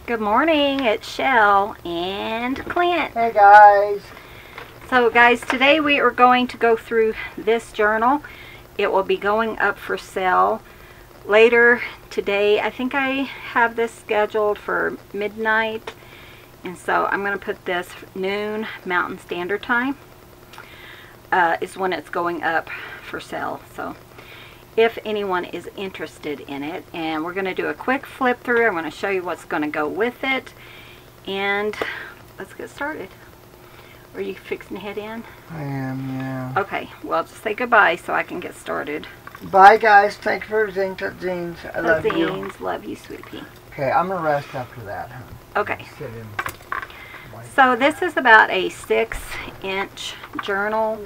Good morning, it's Shell and Clint. Hey guys. So guys, today we are going to go through this journal. It will be going up for sale later today. I think I have this scheduled for midnight, and so I'm going to put this noon Mountain Standard Time is when it's going up for sale. So if anyone is interested in it, and we're going to do a quick flip through. I'm going to show you what's going to go with it, and let's get started. Are you fixing to head in? I am, yeah. Okay, well, just say goodbye so I can get started. Bye guys, thank you for everything. Jeans, I love you. Jeans, love you, sweet pea. Okay, I'm gonna rest after that, huh? Okay. Sit in. So this is about a 6-inch journal.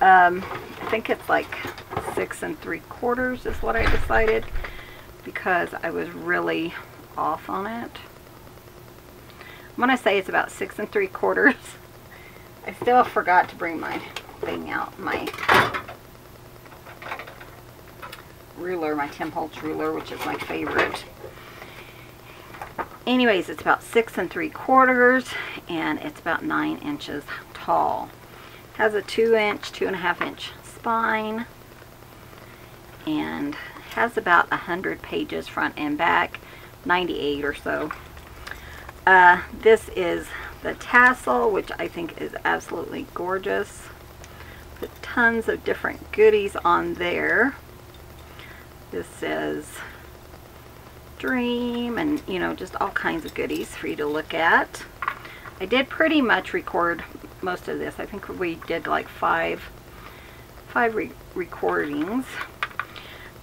I think it's like 6 3/4 is what I decided, because I was really off on it. I'm gonna say it's about 6 3/4. I still forgot to bring my thing out, my ruler, my Holtz ruler, which is my favorite. Anyways, it's about 6 3/4, and it's about 9 inches tall. Has a 2-inch, 2.5-inch spine, and has about 100 pages front and back, 98 or so. This is the tassel, which I think is absolutely gorgeous. Put tons of different goodies on there. This says dream, and you know, just all kinds of goodies for you to look at. I did pretty much record most of this. I think we did like five recordings.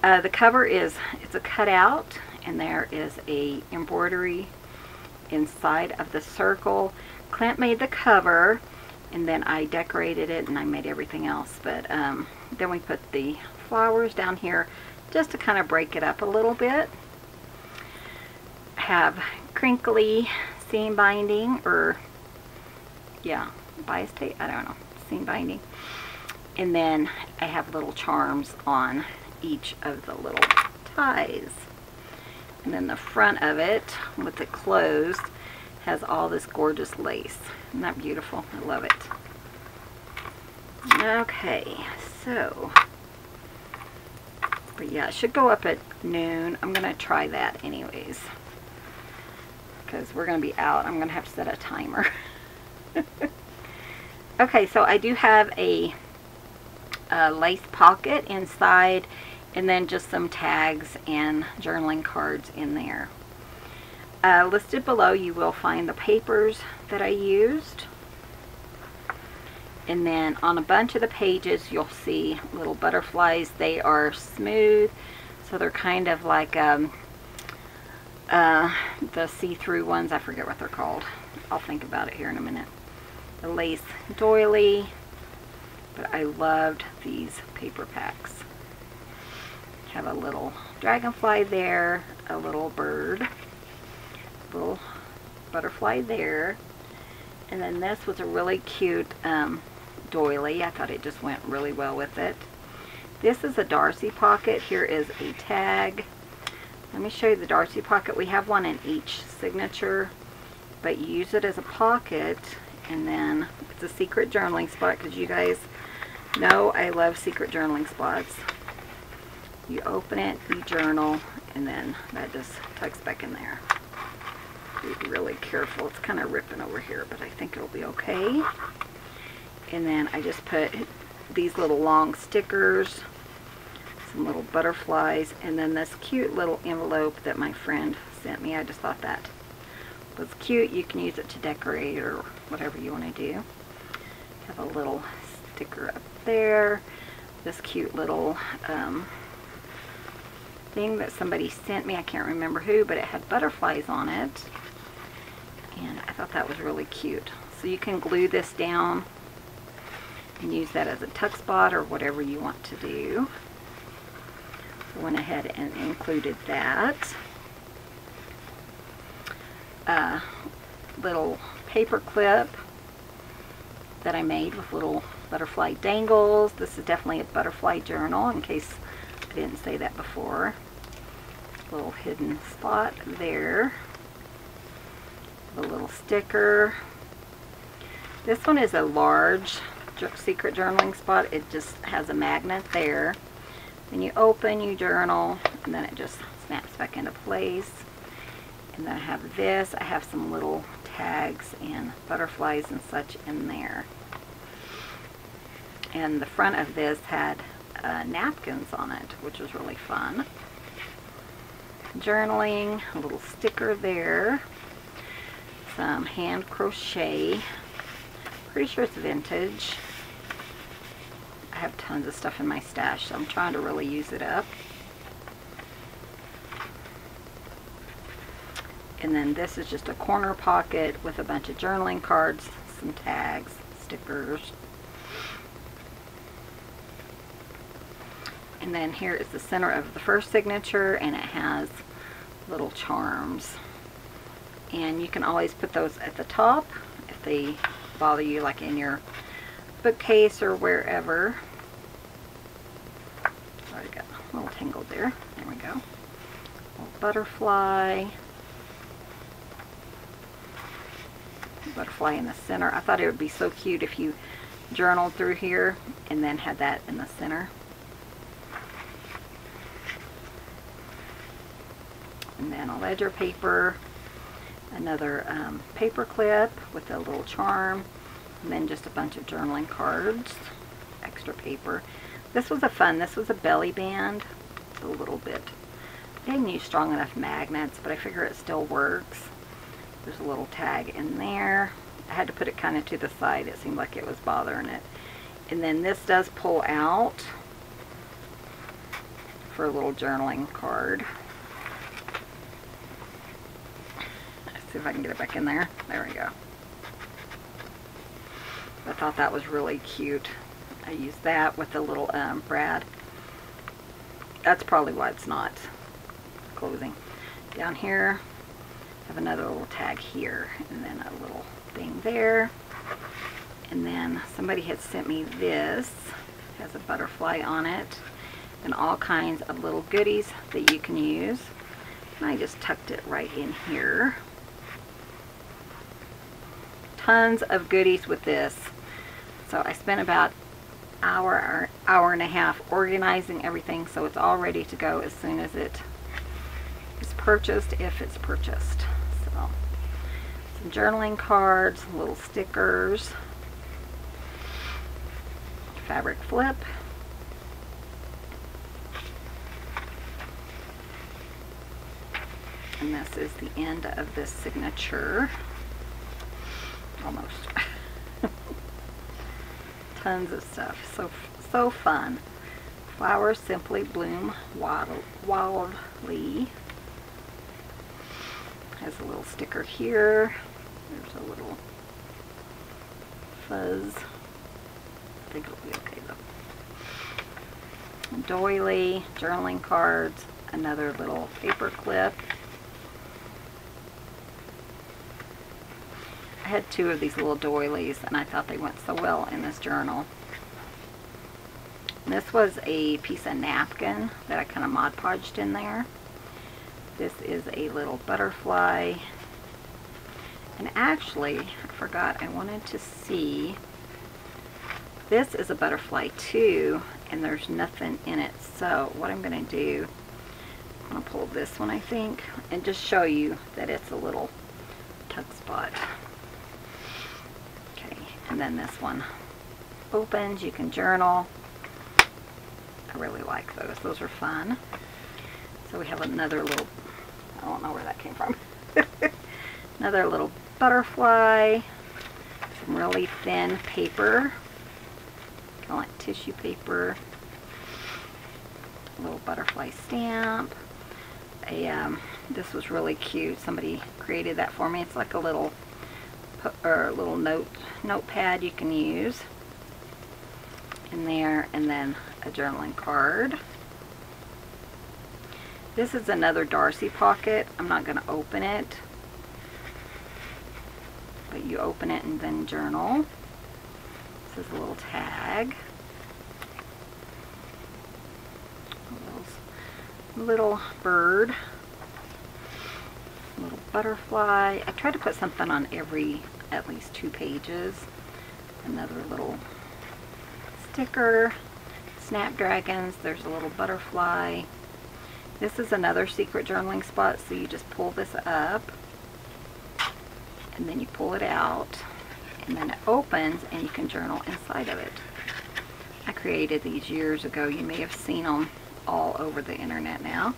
The cover is, it's a cutout, and there is a embroidery inside of the circle. Clint made the cover, and then I decorated it and I made everything else. But then we put the flowers down here just to kind of break it up a little bit. Have crinkly seam binding, or yeah, bias tape, I don't know, seam binding. And then I have little charms on each of the little ties. And then the front of it, with it closed, has all this gorgeous lace. Isn't that beautiful? I love it. Okay, so, but yeah, it should go up at noon. I'm going to try that anyways, because we're going to be out. I'm going to have to set a timer. Okay, so I do have a lace pocket inside, and then just some tags and journaling cards in there. Listed below, you will find the papers that I used. And then on a bunch of the pages, you'll see little butterflies. They are smooth, so they're kind of like the see-through ones. I forget what they're called. I'll think about it here in a minute. The lace doily, but I loved these paper packs. Have a little dragonfly there, a little bird, little butterfly there, and then this was a really cute doily. I thought it just went really well with it. This is a Darcy pocket. Here is a tag. Let me show you the Darcy pocket. We have one in each signature, but you use it as a pocket, and then it's a secret journaling spot, because you guys know I love secret journaling spots. You open it, you journal, and then that just tucks back in there. Be really careful. It's kind of ripping over here, but I think it'll be okay. And then I just put these little long stickers, some little butterflies, and then this cute little envelope that my friend sent me. I just thought that was cute. You can use it to decorate or whatever you want to do. Have a little sticker up there. This cute little thing that somebody sent me. I can't remember who, but it had butterflies on it, and I thought that was really cute. So you can glue this down and use that as a tuck spot or whatever you want to do. So I went ahead and included that. Little paper clip that I made with little butterfly dangles. This is definitely a butterfly journal, in case I didn't say that before. Little hidden spot there. sticker. This one is a large secret journaling spot. It just has a magnet there. Then you open, you journal, and then it just snaps back into place. And then I have this. I have some little tags and butterflies and such in there. And the front of this had napkins on it, which was really fun. Journaling, a little sticker there. Some hand crochet. Pretty sure it's vintage. I have tons of stuff in my stash, so I'm trying to really use it up. And then this is just a corner pocket with a bunch of journaling cards, some tags, stickers. And then here is the center of the first signature, and it has little charms. And you can always put those at the top if they bother you, like in your bookcase or wherever. Sorry, got a little tangled there. There we go. Little butterfly. Butterfly in the center. I thought it would be so cute if you journaled through here and then had that in the center. And then a ledger paper, another paper clip with a little charm, and then just a bunch of journaling cards, extra paper. This was this was a belly band. It's a little bit, I didn't use strong enough magnets, but I figure it still works. There's a little tag in there. I had to put it kind of to the side. It seemed like it was bothering it. And then this does pull out for a little journaling card. See if I can get it back in there. There we go. I thought that was really cute. I used that with the little brad. That's probably why it's not closing. Down here, I have another little tag here, and then a little thing there. And then somebody had sent me this. It has a butterfly on it, and all kinds of little goodies that you can use. And I just tucked it right in here. Tons of goodies with this. So I spent about hour and a half organizing everything, so it's all ready to go as soon as it is purchased, if it's purchased. So some journaling cards, little stickers, fabric flip, and this is the end of this signature. Almost. Tons of stuff. So fun. Flowers simply bloom wildly. Has a little sticker here. There's a little fuzz. I think it'll be okay though. Doily, journaling cards, another little paper clip. I had two of these little doilies, and I thought they went so well in this journal. And this was a piece of napkin that I kind of Mod Podged in there. This is a little butterfly. And actually, I forgot, I wanted to see. This is a butterfly too, and there's nothing in it. So what I'm going to do, I'm going to pull this one, I think, and just show you that it's a little tuck spot. And then this one opens, you can journal. I really like those. Those are fun. So we have another little, I don't know where that came from. Another little butterfly. Some really thin paper. Kind of like tissue paper. A little butterfly stamp. This was really cute. Somebody created that for me. It's like a little notepad you can use in there, and then a journaling card. This is another Darcy pocket. I'm not going to open it, but you open it and then journal. This is a little tag. A little bird. A little butterfly. I tried to put something on at least 2 pages. Another little sticker. Snapdragons. There's a little butterfly. This is another secret journaling spot, so you just pull this up and then you pull it out and then it opens and you can journal inside of it. I created these years ago. You may have seen them all over the internet now.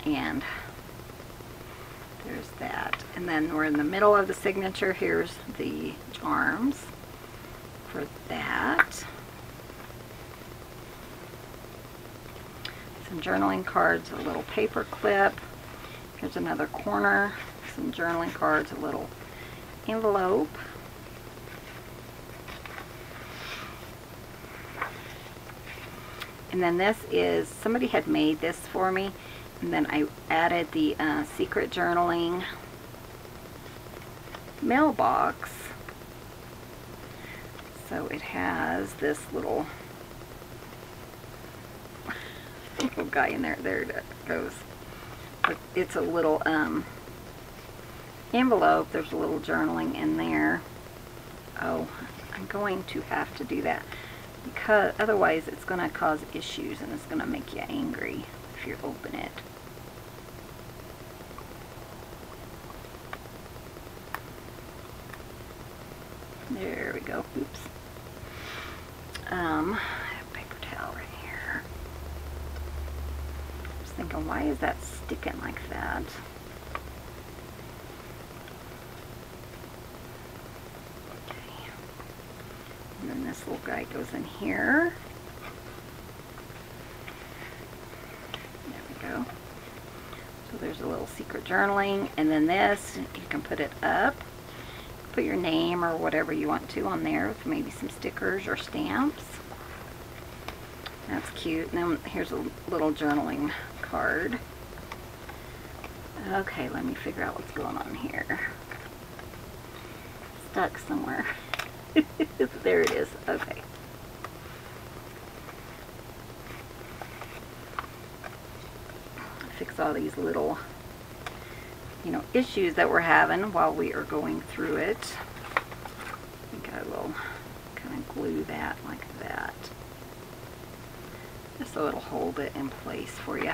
And there's that. And then we're in the middle of the signature. Here's the charms for that. Some journaling cards, a little paper clip. Here's another corner. Some journaling cards, a little envelope. And then this is, somebody had made this for me, and then I added the secret journaling mailbox. So it has this little guy in there. There it goes. It's a little envelope. There's a little journaling in there. Oh, I'm going to have to do that because otherwise it's going to cause issues and it's going to make you angry if you open it. There we go. Oops. I have paper towel right here. I was thinking, why is that sticking like that? Okay. And then this little guy goes in here. There we go. So there's a little secret journaling, and then this, you can put it up. Put your name or whatever you want to on there with maybe some stickers or stamps. That's cute. And then here's a little journaling card. Okay, let me figure out what's going on here. Stuck somewhere. There it is. Okay. Fix all these little, you know, issues that we're having while we are going through it. I think I will kind of glue that like that, just so it'll hold it in place for you.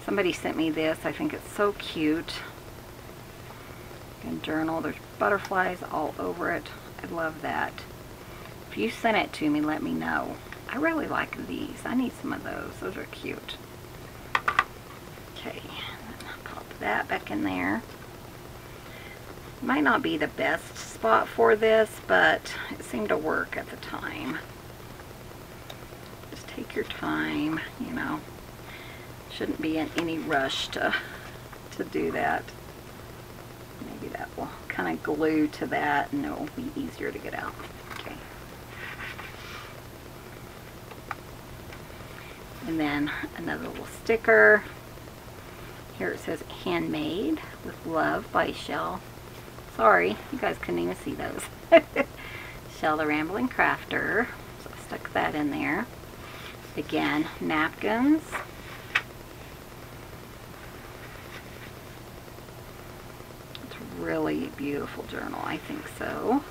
Somebody sent me this. I think it's so cute. You can journal. There's butterflies all over it. I love that. If you sent it to me, let me know. I really like these. I need some of those. Those are cute. Okay. That back in there. Might not be the best spot for this, but it seemed to work at the time. Just take your time, you know. Shouldn't be in any rush to do that. Maybe that will kind of glue to that and it will be easier to get out. Okay. And then another little sticker. Here it says handmade with love by Shell. Sorry, you guys couldn't even see those. Shell the Rambling Crafter. So I stuck that in there. Again, napkins. It's a really beautiful journal, I think so.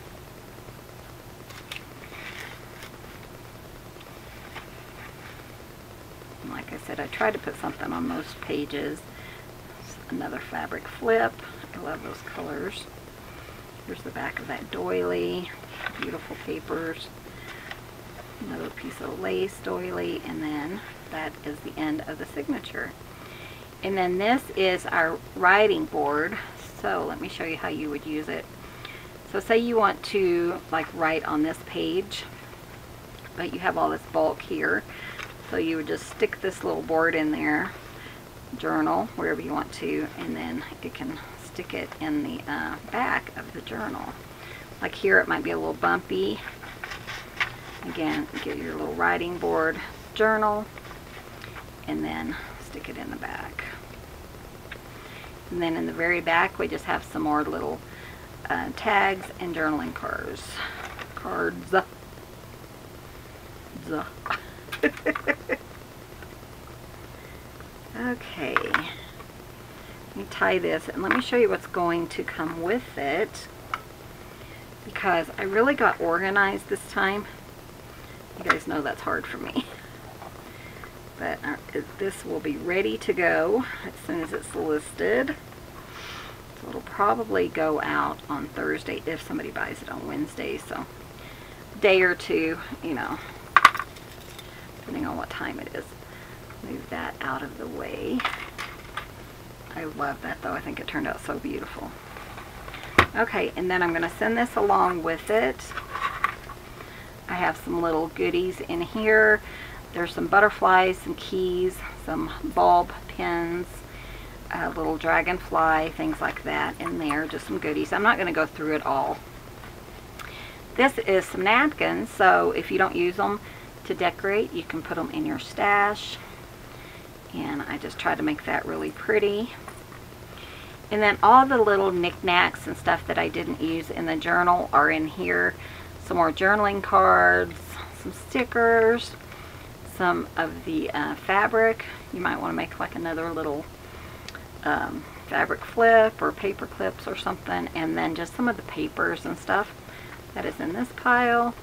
And like I said, I tried to put something on most pages. Another fabric flip. I love those colors. Here's the back of that doily. Beautiful papers. Another piece of lace doily, and then that is the end of the signature. And then this is our writing board. So let me show you how you would use it. So say you want to like write on this page, but you have all this bulk here. So you would just stick this little board in there. Journal wherever you want to, and then you can stick it in the back of the journal. Like here it might be a little bumpy. Again, get your little writing board, journal, and then stick it in the back. And then in the very back we just have some more little tags and journaling cards. Okay, let me tie this and let me show you what's going to come with it, because I really got organized this time. You guys know that's hard for me. But this will be ready to go as soon as it's listed. So it'll probably go out on Thursday if somebody buys it on Wednesday. So a day or two, you know, depending on what time it is. Move that out of the way. I love that though. I think it turned out so beautiful. Okay, and then I'm going to send this along with it. I have some little goodies in here. There's some butterflies, some keys, some bulb pins, a little dragonfly, things like that in there. Just some goodies. I'm not going to go through it all. This is some napkins, so if you don't use them to decorate, you can put them in your stash. And I just tried to make that really pretty. And then all the little knickknacks and stuff that I didn't use in the journal are in here. Some more journaling cards, some stickers, some of the fabric. You might want to make like another little fabric flip or paper clips or something. And then just some of the papers and stuff that is in this pile.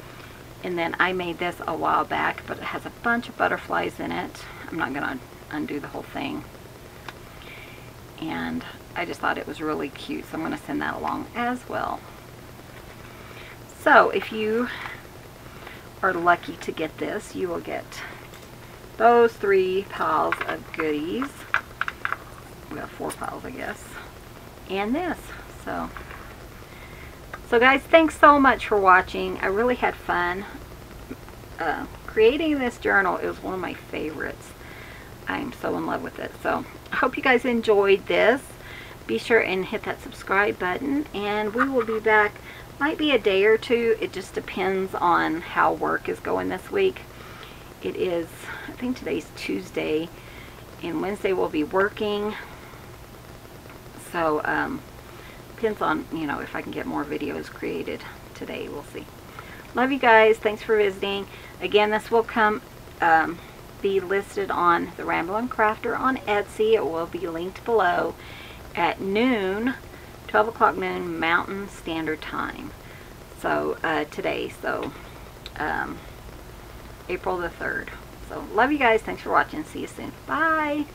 And then I made this a while back, but it has a bunch of butterflies in it. I'm not going to undo the whole thing. And I just thought it was really cute, so I'm going to send that along as well. So if you are lucky to get this, you will get those 3 piles of goodies. We have 4 piles, I guess. And this. So guys, thanks so much for watching. I really had fun. Creating this journal is one of my favorites. I'm so in love with it. So I hope you guys enjoyed this. Be sure and hit that subscribe button, and we will be back. Might be a day or two. It just depends on how work is going this week. It is, I think today's Tuesday, and Wednesday we'll be working. So depends on, you know, if I can get more videos created today. We'll see. Love you guys. Thanks for visiting. Again, this will come be listed on the Ramblin' Crafter on Etsy. It will be linked below at noon, 12 o'clock noon Mountain Standard Time. So today, so April the 3rd. So love you guys. Thanks for watching. See you soon. Bye.